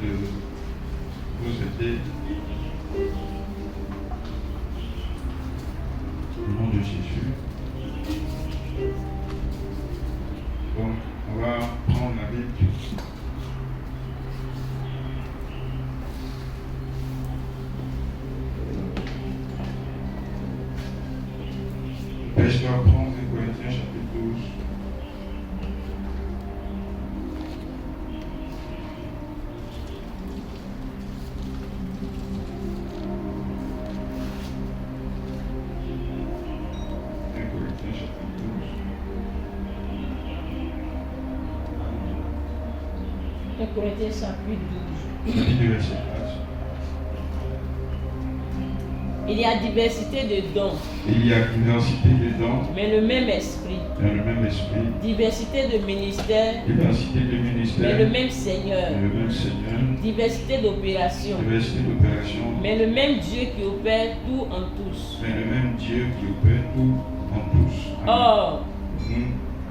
de vous aider. Au nom de Jésus. Donc, on va prendre la Bible. Et je dois prendre 1 Corinthiens chapitre 12. Corinthiens chapitre 12. Il y a diversité de dons. Il y a diversité de dons. Mais le même esprit. Mais le même esprit. Diversité de ministères. Diversité de ministères. Mais le même Seigneur. Mais le même Seigneur. Diversité d'opérations. Diversité d'opérations. Mais le même Dieu qui opère tout en tous. Mais le même Dieu qui opère tout en tous. Amen. Or,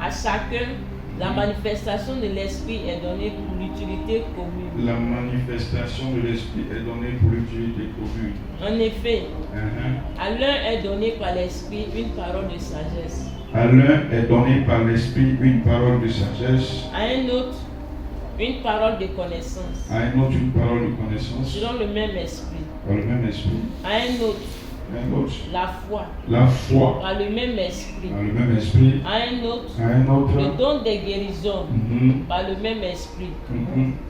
à chacun, la manifestation de l'Esprit est donnée pour l'utilité commune. La manifestation de l'Esprit est donnée pour l'utilité commune. En effet, à l'un est donné par l'Esprit une parole de sagesse. À l'un est donné par l'Esprit une parole de sagesse. À un autre, une parole de connaissance. À un autre, une parole de connaissance. Selon le même Esprit. Par le même Esprit. À un autre, la foi. La foi. Par le même esprit. Par le même esprit. À un autre. Le don des guérisons. Par le même esprit.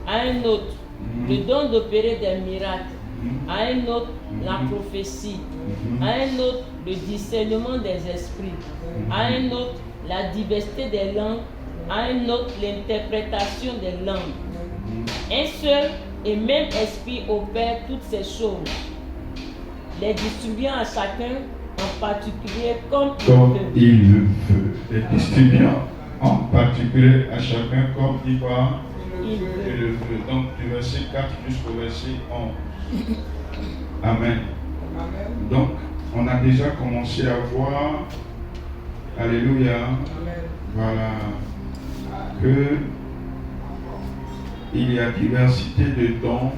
À un autre. Le don d'opérer des miracles. À un autre, la prophétie. À un autre, le discernement des esprits. À un autre, la diversité des langues. À un autre, l'interprétation des langues. Un seul et même esprit opère toutes ces choses, les distribuant à chacun en particulier comme il le veut. Les distribuant en particulier à chacun comme il va. Il le veut. Donc du verset 4 jusqu'au verset 11. Amen. Donc on a déjà commencé à voir, alléluia, voilà, que il y a diversité de dons,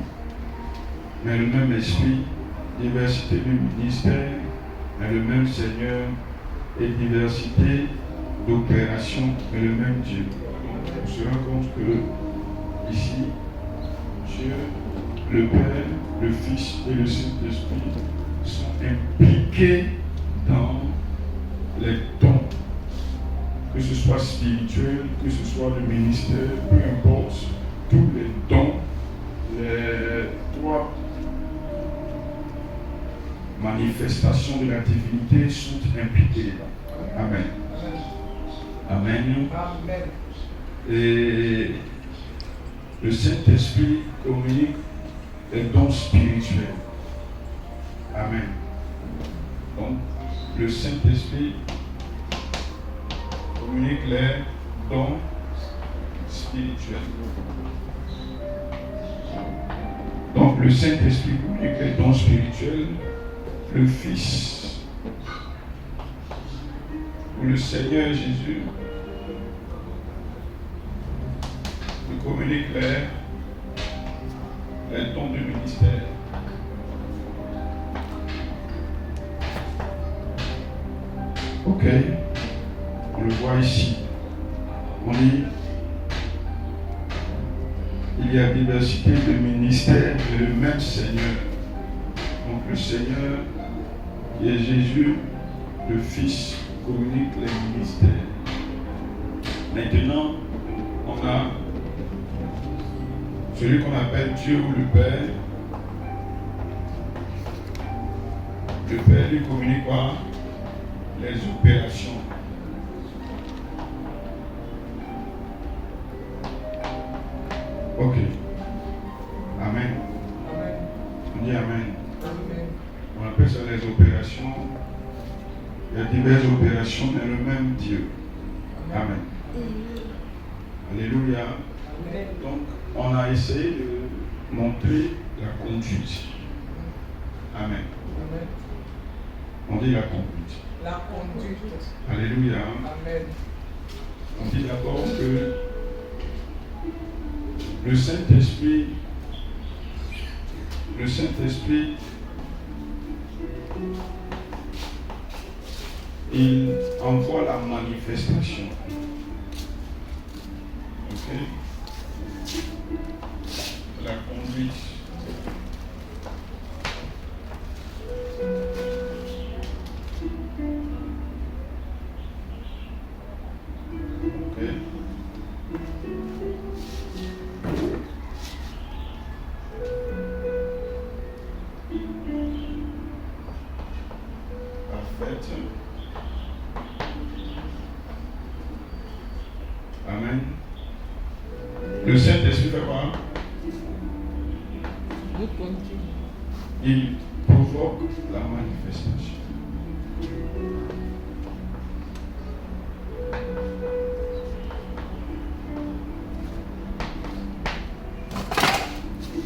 mais le même esprit. Diversité de ministères, mais le même Seigneur, et diversité d'opérations, mais le même Dieu. Donc on se rend compte que ici, Dieu, le Père, le Fils et le Saint-Esprit sont impliqués dans les dons, que ce soit spirituel, que ce soit le ministère, peu importe, tous les dons, les trois manifestations de la divinité sont impliquées dedans. Amen. Amen. Amen. Et le Saint-Esprit communique les dons spirituels. Amen. Donc, le Saint-Esprit communique les dons spirituels. Donc, le Saint-Esprit communique les dons spirituels. Le Fils ou le Seigneur Jésus nous communique les dons du ministère. Ok, on le voit ici. On dit il y a diversité de ministères et le même Seigneur. Donc le Seigneur qui est Jésus, le Fils, communique les ministères. Maintenant, on a celui qu'on appelle Dieu ou le Père. Le Père lui communique quoi? Les opérations. Ok. Amen. On dit Amen. On appelle ça les opérations. Il y a diverses opérations, mais le même Dieu. Amen. Alléluia. Donc, on a essayé de montrer la conduite. Amen. On dit la conduite. La conduite. Alléluia. Amen. On dit d'abord que le Saint-Esprit le Saint-Esprit, il envoie la manifestation. Ok? La conduite. Ok? Parfait. Amen. Le Saint-Esprit fait quoi? Nous continuons. Il provoque la manifestation.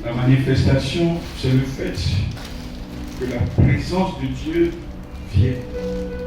La manifestation, c'est le fait que la présence de Dieu vienne.